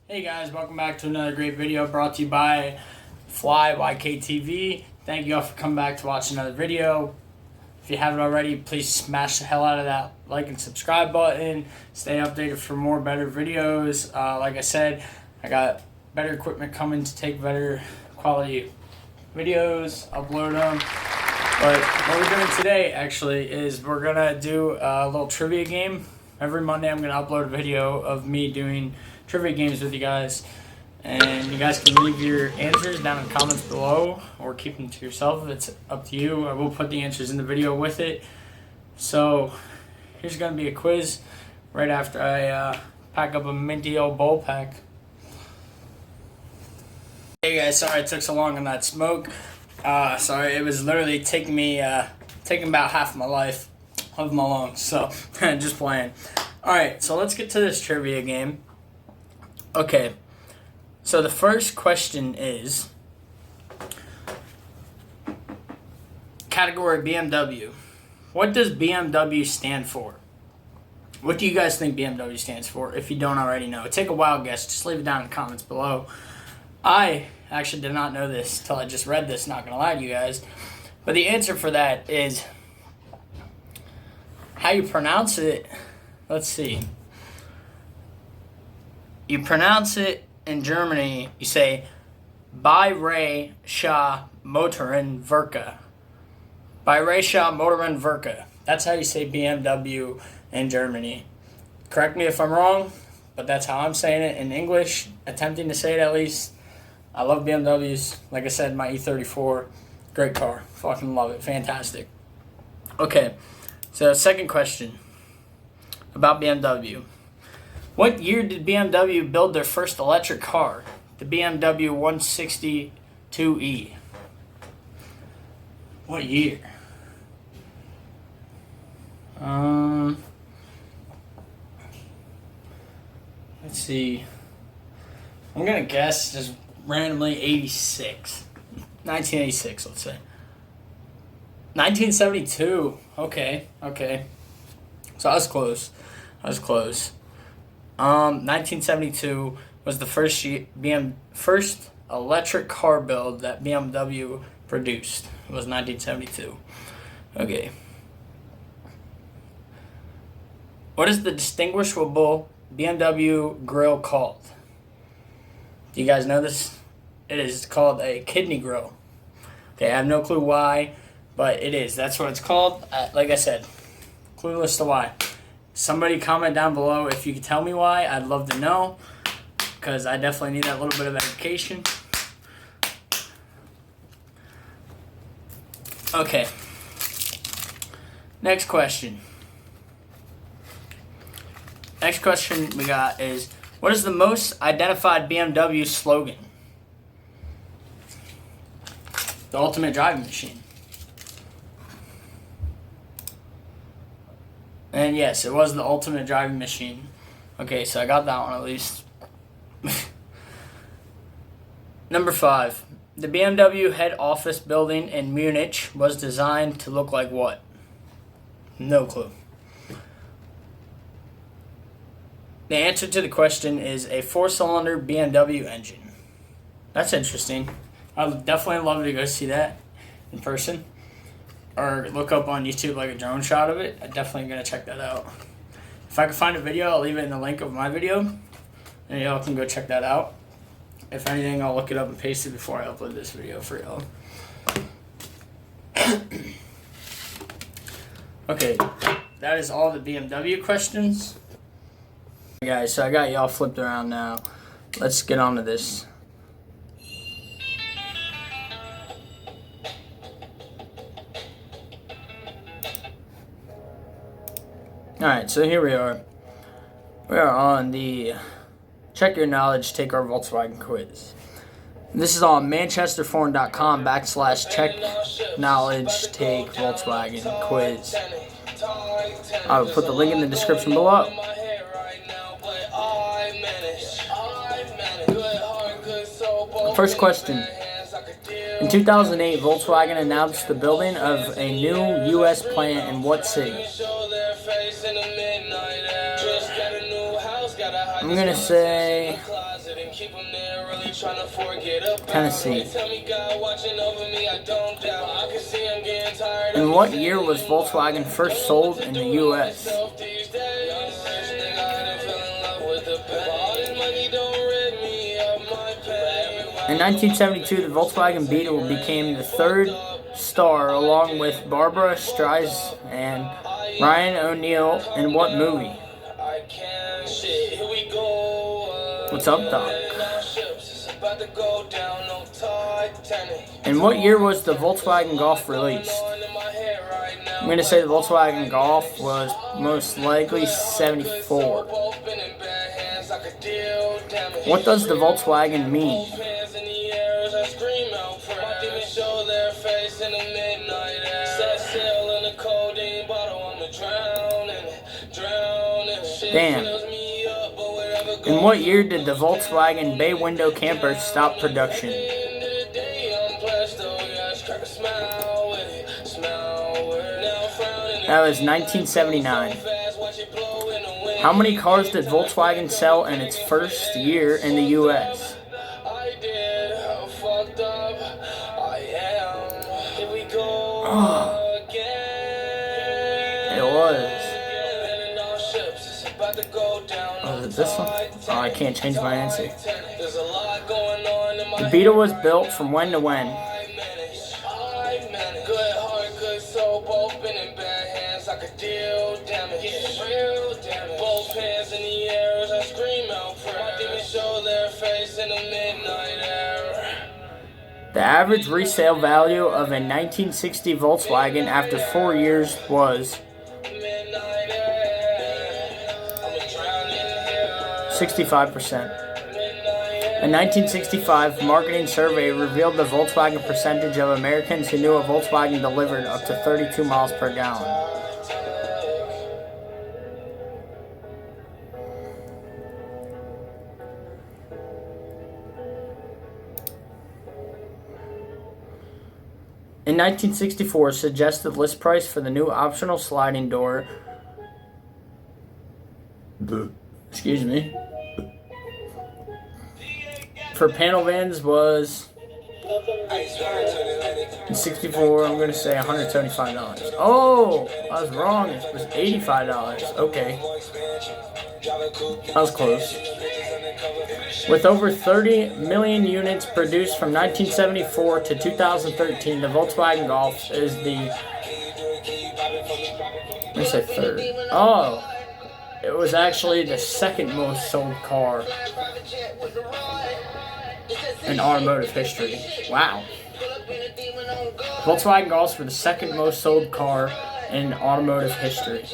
Hey guys, welcome back to another great video brought to you by Y.K.T.V. Thank you all for coming back to watch another video. If you haven't already, please smash the hell out of that like and subscribe button. Stay updated for more better videos. Like I said, I got better equipment coming to take better quality videos, upload them. But what we're doing today actually is we're going to do a little trivia game. Every Monday I'm going to upload a video of me doing trivia games with you guys. And you guys can leave your answers down in the comments below or keep them to yourself. It's up to you. I will put the answers in the video with it. So here's going to be a quiz right after I pack up a minty old bowl pack. Hey guys, sorry it took so long on that smoke. Sorry, it was literally taking about half my life of my lungs, so just playing. Alright, so let's get to this trivia game. Okay, so the first question is category BMW. What does BMW stand for? What do you guys think BMW stands for if you don't already know? Take a wild guess. Just leave it down in the comments below. I actually did not know this until I just read this, not going to lie to you guys. But the answer for that is how you pronounce it. Let's see. You pronounce it in Germany, you say Bayerische Motorenwerke. Bayerische Motorenwerke. That's how you say BMW in Germany. Correct me if I'm wrong, but that's how I'm saying it in English, attempting to say it at least. I love BMWs. Like I said, my E34, great car. Fucking love it. Fantastic. Okay, so second question about BMW. What year did BMW build their first electric car? The BMW 162E. What year? Let's see. I'm going to guess just randomly 86. 1986, let's say. 1972. Okay. So I was close. 1972 was the first electric car build that BMW produced. It was 1972. Okay. What is the distinguishable BMW grille called? Do you guys know this? It is called a kidney grille. Okay, I have no clue why, but it is. That's what it's called. Like I said, clueless to why. Somebody comment down below if you can tell me why. I'd love to know, because I definitely need that little bit of education. Okay. Next question. Next question we got is, what is the most identified BMW slogan? The ultimate driving machine. And yes, it was the ultimate driving machine. Okay, so I got that one at least. Number 5. The BMW head office building in Munich was designed to look like what? No clue. The answer to the question is a 4-cylinder BMW engine. That's interesting. I would definitely love to go see that in person. Or look up on YouTube like a drone shot of it. I'm definitely going to check that out. If I can find a video, I'll leave it in the link of my video. And y'all can go check that out. If anything, I'll look it up and paste it before I upload this video for y'all. Okay, that is all the BMW questions. Guys, so I got y'all flipped around now. Let's get on to this. Alright, so here we are. We are on the Check Your Knowledge, Take Our Volkswagen quiz. This is on manchesterforum.com/check knowledge, take Volkswagen quiz. I will put the link in the description below. First question. In 2008, Volkswagen announced the building of a new U.S. plant in what city? I'm going to say Tennessee. In what year was Volkswagen first sold in the U.S.? In 1972, the Volkswagen Beetle became the third star along with Barbara Streisand and Ryan O'Neal in what movie? What's up, Doc? In what year was the Volkswagen Golf released? I'm going to say the Volkswagen Golf was most likely 74. What does the Volkswagen mean? Damn. In what year did the Volkswagen bay window camper stop production? That was 1979. How many cars did Volkswagen sell in its first year in the U.S.? Oh. It was. Was it this one? Oh, I can't change my answer. The Beetle was built from when to when? The average resale value of a 1960 Volkswagen after 4 years was 65%. A 1965 marketing survey revealed the Volkswagen percentage of Americans who knew a Volkswagen delivered up to 32 miles per gallon. In 1964, suggested list price for the new optional sliding door, for panel vans was, in 64, I'm going to say $175. Oh, I was wrong. It was $85. Okay. I was close. With over 30 million units produced from 1974 to 2013, the Volkswagen Golf is the, let me say third. Oh, it was actually the second most sold car in automotive history. Wow. Volkswagen Golfs were the second most sold car in automotive history.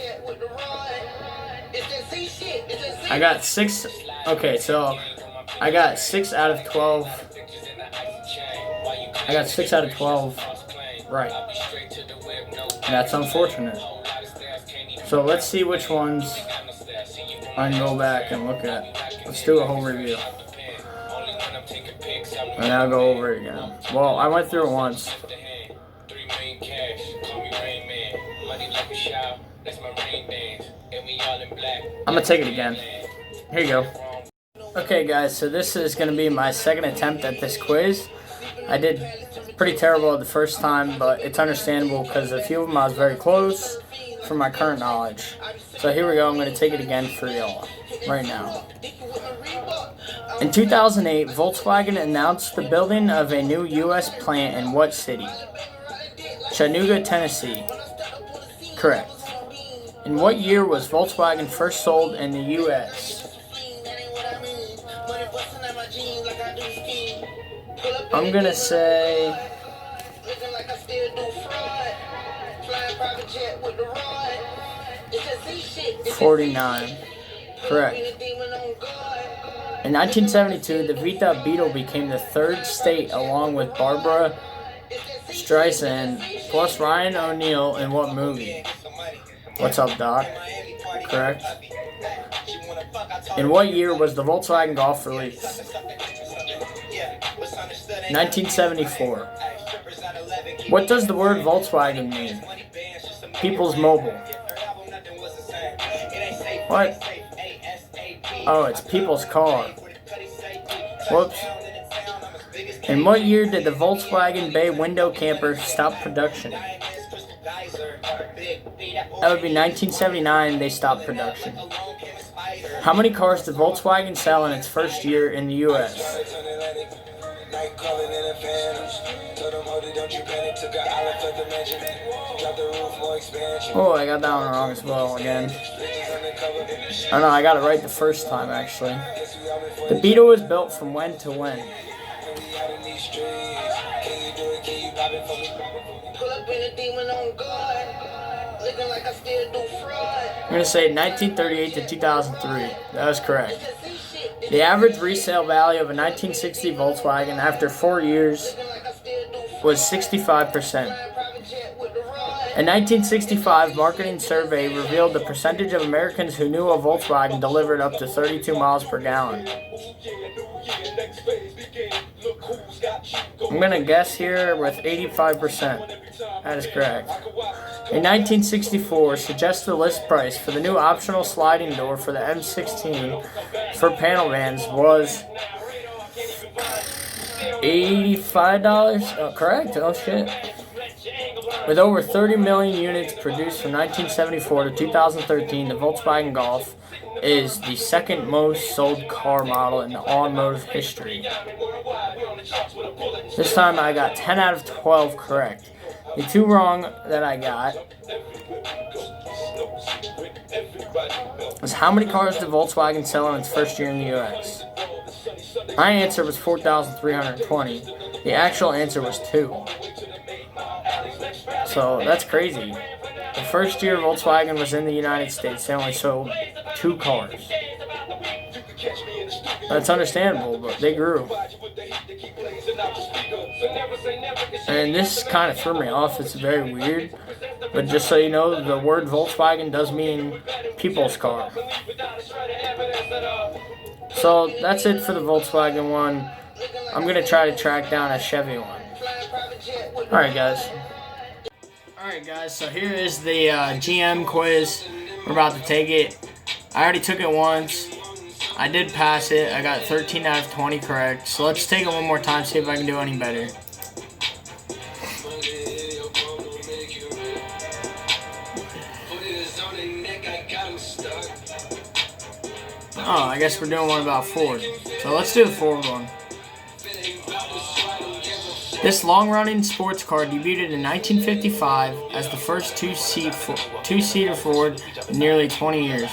I got 6. Okay, so I got 6 out of 12. I got 6 out of 12 right. And that's unfortunate. So let's see which ones I can go back and look at. Let's do a whole review. And I'll go over it again. Well, I went through it once. I'm going to take it again. Here you go. Okay guys, so this is going to be my second attempt at this quiz. I did pretty terrible the first time, but it's understandable because a few of them I was very close from my current knowledge. So here we go, I'm going to take it again for y'all right now. In 2008, Volkswagen announced the building of a new U.S. plant in what city? Chattanooga, Tennessee. Correct. In what year was Volkswagen first sold in the U.S.? I'm gonna say 49. Correct. In 1972, the Vita Beetle became the third state along with Barbara Streisand plus Ryan O'Neal in what movie? What's up, Doc? Correct. In what year was the Volkswagen Golf released? 1974. What does the word Volkswagen mean? People's Mobile. What? Oh, it's people's car. Whoops. In what year did the Volkswagen Bay window camper stop production? That would be 1979, they stopped production. How many cars did Volkswagen sell in its first year in the U.S.? Oh, I got that one wrong as well again. Oh no, I got it right the first time actually. The Beetle was built from when to when? I'm going to say 1938 to 2003. That was correct. The average resale value of a 1960 Volkswagen after 4 years was 65%. A 1965 marketing survey revealed the percentage of Americans who knew a Volkswagen delivered up to 32 miles per gallon. I'm going to guess here with 85%. That is correct. In 1964, suggested list price for the new optional sliding door for the M16 for panel vans was $85. Oh, correct. Oh, shit. With over 30 million units produced from 1974 to 2013, the Volkswagen Golf is the second most sold car model in automotive history. This time I got 10 out of 12 correct. The two wrong that I got was how many cars did Volkswagen sell in its first year in the U.S.? My answer was 4,320. The actual answer was 2. So that's crazy. The first year Volkswagen was in the United States, they only sold 2 cars. That's understandable, but they grew. And this kind of threw me off. It's very weird. But just so you know, the word Volkswagen does mean people's car. So that's it for the Volkswagen one. I'm going to try to track down a Chevy one. Alright guys, so here is the GM quiz. We're about to take it. I already took it once. I did pass it. I got 13 out of 20 correct. So let's take it one more time, see if I can do any better. Oh, I guess we're doing one about Ford. So let's do the Ford one. This long-running sports car debuted in 1955 as the first two-seater Ford in nearly 20 years.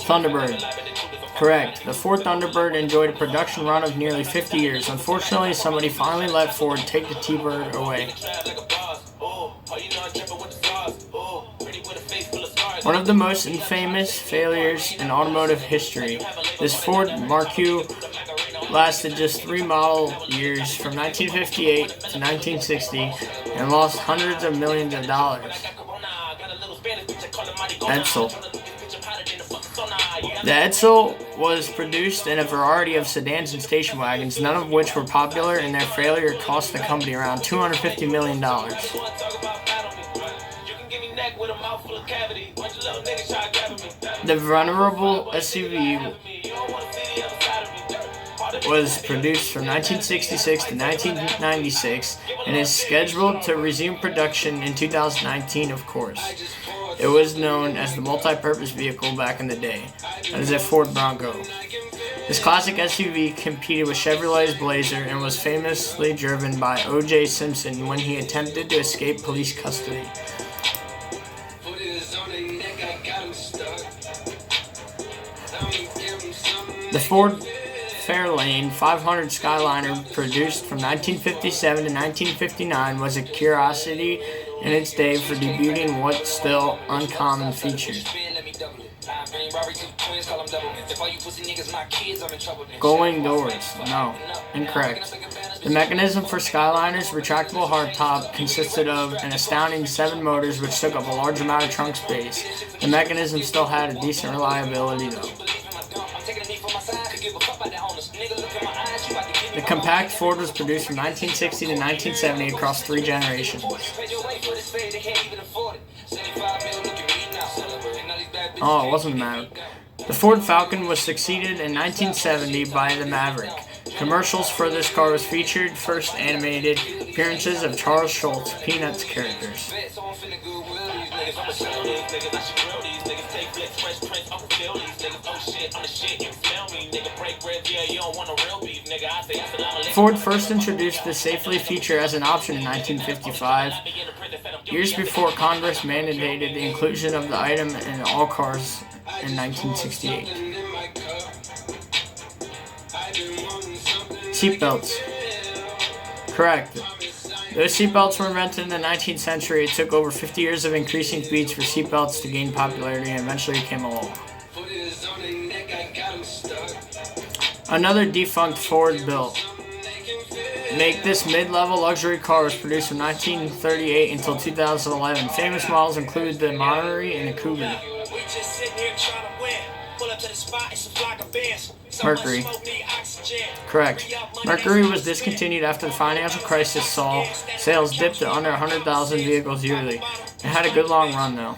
Thunderbird. Correct. The Ford Thunderbird enjoyed a production run of nearly 50 years. Unfortunately, somebody finally let Ford take the T-Bird away. One of the most infamous failures in automotive history. This Ford Marque lasted just 3 model years from 1958 to 1960 and lost hundreds of millions of dollars. Edsel. The Edsel was produced in a variety of sedans and station wagons, none of which were popular, and their failure cost the company around $250 million. The venerable SUV was produced from 1966 to 1996 and is scheduled to resume production in 2019, of course. It was known as the multi-purpose vehicle back in the day. That is a Ford Bronco. This classic SUV competed with Chevrolet's Blazer and was famously driven by O.J. Simpson when he attempted to escape police custody. The Ford Fairlane 500 Skyliner, produced from 1957 to 1959, was a curiosity in its day for debuting what still uncommon features. Going doors. No. Incorrect. The mechanism for Skyliner's retractable hardtop consisted of an astounding 7 motors which took up a large amount of trunk space. The mechanism still had a decent reliability though. The compact Ford was produced from 1960 to 1970 across 3 generations. Oh, it wasn't the The Ford Falcon was succeeded in 1970 by the Maverick. Commercials for this car was featured first animated appearances of Charles Schultz, Peanuts characters. Ford first introduced the safely feature as an option in 1955, years before Congress mandated the inclusion of the item in all cars in 1968. Seatbelts. Correct. Those seatbelts were invented in the 19th century. It took over 50 years of increasing speeds for seatbelts to gain popularity and eventually came along. Another defunct Ford built. Make this mid-level luxury car was produced from 1938 until 2011. Famous models include the Monterey and the Cougar. Mercury. Correct. Mercury was discontinued after the financial crisis saw sales dip to under 100,000 vehicles yearly. It had a good long run though.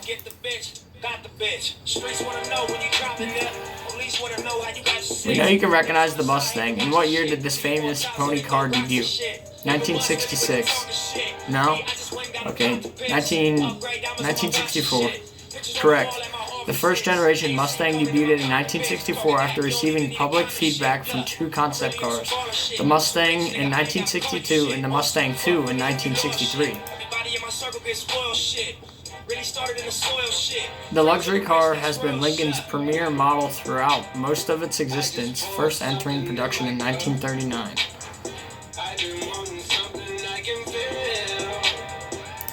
We know you can recognize the Mustang. In what year did this famous pony car debut? 1966. No? Okay. 1964. Correct. The first generation Mustang debuted in 1964 after receiving public feedback from two concept cars, the Mustang in 1962 and the Mustang II in 1963. The luxury car has been Lincoln's premier model throughout most of its existence, first entering production in 1939.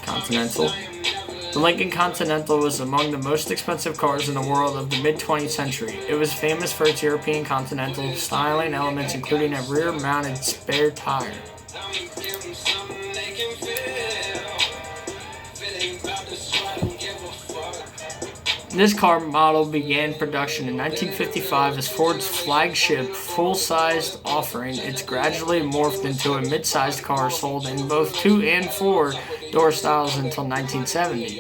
Continental. The Lincoln Continental was among the most expensive cars in the world of the mid-20th century. It was famous for its European Continental styling elements, including a rear-mounted spare tire. This car model began production in 1955 as Ford's flagship full-sized offering. It's gradually morphed into a mid-sized car sold in both 2- and 4-door styles until 1970.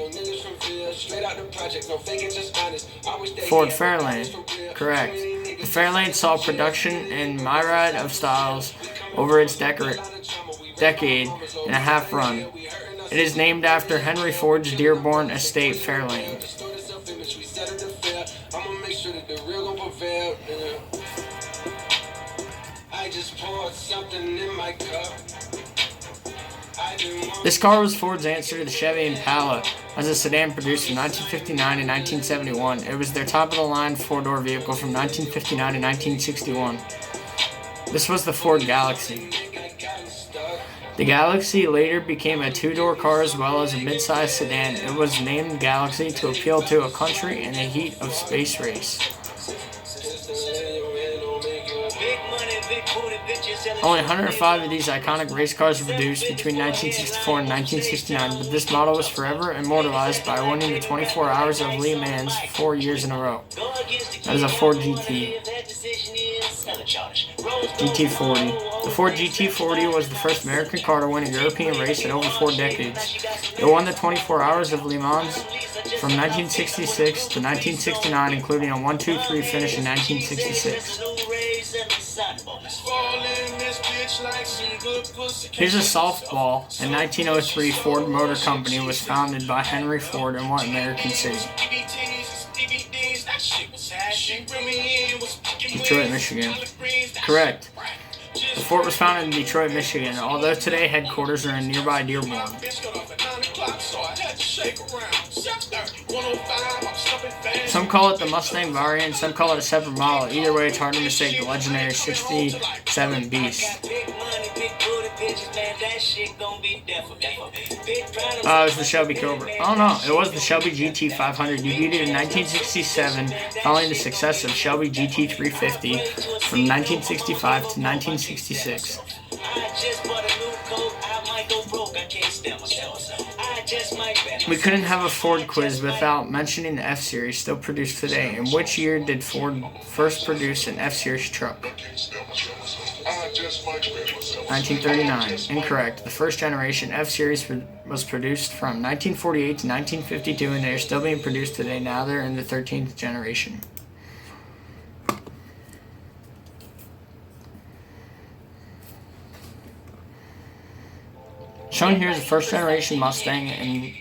Ford Fairlane. Correct. The Fairlane saw production in myriad of styles over its decade and a half run. It is named after Henry Ford's Dearborn estate, Fairlane. This car was Ford's answer to the Chevy Impala as a sedan produced from 1959 to 1971. It was their top-of-the-line four-door vehicle from 1959 to 1961. This was the Ford Galaxy. The Galaxy later became a two-door car as well as a mid-sized sedan. It was named Galaxy to appeal to a country in the heat of space race. Only 105 of these iconic race cars were produced between 1964 and 1969, but this model was forever immortalized by winning the 24 Hours of Le Mans 4 years in a row. That is a Ford GT. GT40. The Ford GT40 was the first American car to win a European race in over 4 decades. It won the 24 Hours of Le Mans from 1966 to 1969, including a 1-2-3 finish in 1966. Here's a softball. In 1903, Ford Motor Company was founded by Henry Ford in what American city? Detroit, Michigan. Correct. The Ford was founded in Detroit, Michigan, although today headquarters are in nearby Dearborn. Some call it the Mustang variant, some call it a separate model. Either way, it's hard to mistake the legendary 67 Beast. It was the Shelby Cobra. Oh no, it was the Shelby GT 500, debuted in 1967, following the success of Shelby GT 350 from 1965 to 1966. We couldn't have a Ford quiz without mentioning the F-Series, still produced today. In which year did Ford first produce an F-Series truck? 1939. Incorrect. The first generation F-Series was produced from 1948 to 1952, and they are still being produced today. Now they're in the 13th generation. Shown here is a first generation Mustang, and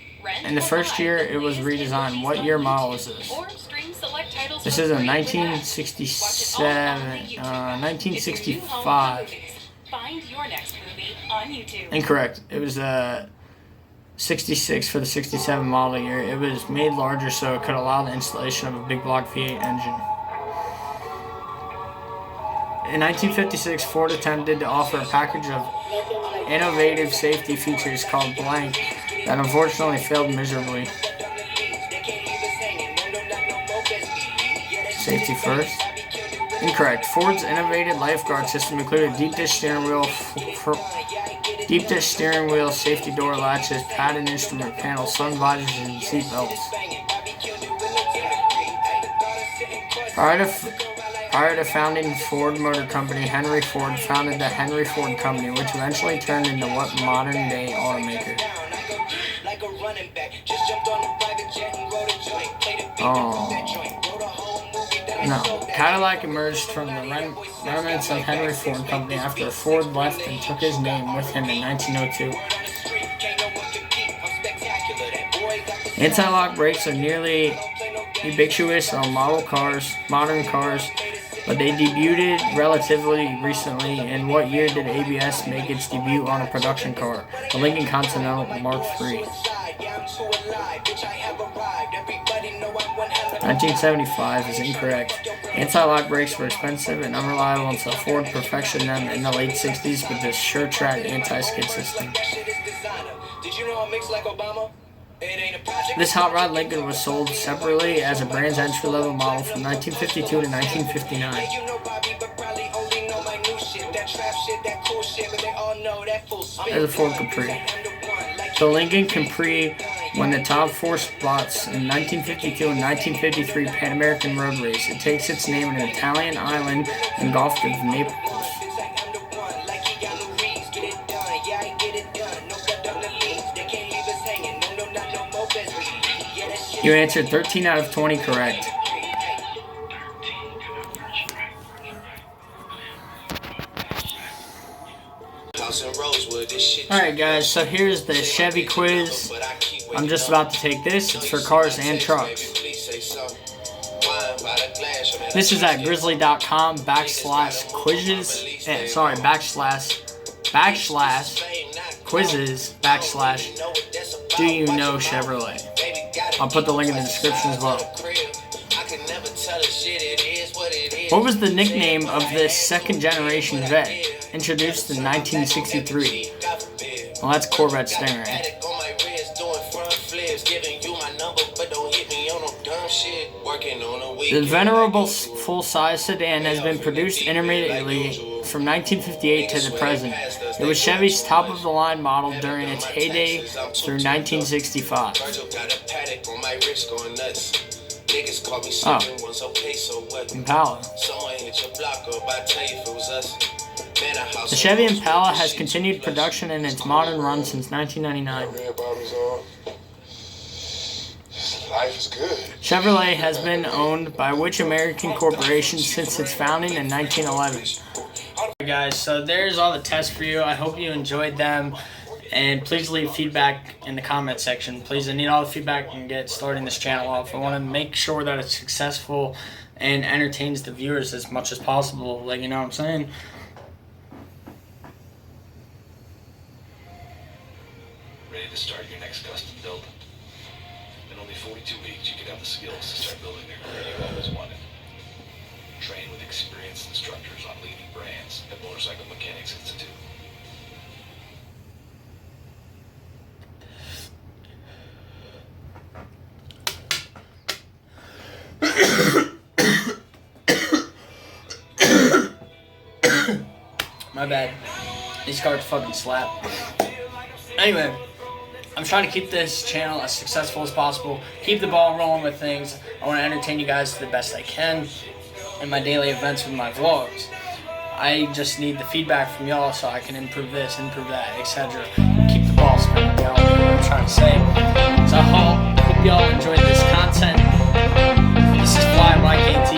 in the first year it was redesigned. What year model is this? This is a 1965. Incorrect. It was a 66 for the 67 model year. It was made larger so it could allow the installation of a big block V8 engine. In 1956, Ford attempted to offer a package of innovative safety features called Blank that unfortunately failed miserably. Safety first. Incorrect. Ford's innovative lifeguard system included deep dish steering wheel, safety door latches, padded instrument panel, sun visors, and seat belts. Prior to founding Ford Motor Company, Henry Ford founded the Henry Ford Company, which eventually turned into what modern-day automaker? Oh. No. Cadillac emerged from the remnants of Henry Ford Company after Ford left and took his name with him in 1902. Anti-lock brakes are nearly ubiquitous on modern cars, but they debuted relatively recently. In what year did ABS make its debut on a production car? The Lincoln Continental Mark III. 1975 is incorrect. Anti-lock brakes were expensive and unreliable until Ford perfected them in the late 60s with the SureTrack anti-skid system. This hot rod Lincoln was sold separately as a brand's entry-level model from 1952 to 1959. There's a Ford Capri. The Lincoln Capri won the top 4 spots in 1952 and 1953 Pan American Road Race. It takes its name in an Italian island engulfed of Naples. You answered 13 out of 20 correct. Alright guys, so here's the Chevy quiz. I'm just about to take this. It's for cars and trucks. This is at grizzly.com /quizzes. /quizzes do you know Chevrolet? I'll put the link in the description as well. What was the nickname of this second generation Vet introduced in 1963? Well, that's Corvette Stingray. The venerable full-size sedan has been produced intermittently from 1958 to the present. It was Chevy's top-of-the-line model during its heyday through 1965. Oh, Impala. The Chevy Impala has continued production in its modern run since 1999. Life is good. Chevrolet has been owned by which American corporation since its founding in 1911? Alright guys, so there's all the tests for you. I hope you enjoyed them. And please leave feedback in the comment section. Please, I need all the feedback and get starting this channel off. I want to make sure that it's successful and entertains the viewers as much as possible. Like, you know what I'm saying? Ready to start your next custom build? In only 42 weeks, you could have the skills to start building the career you always wanted. Train with experienced instructors on leading brands at Motorcycle Mechanics Institute. My bad. These cards fucking slap. Anyway, I'm trying to keep this channel as successful as possible. Keep the ball rolling with things. I want to entertain you guys to the best I can in my daily events with my vlogs. I just need the feedback from y'all so I can improve this, improve that, etc. Keep the ball spinning, y'all. What I'm trying to say. So I hope y'all enjoyed this content. This is Y.K.T.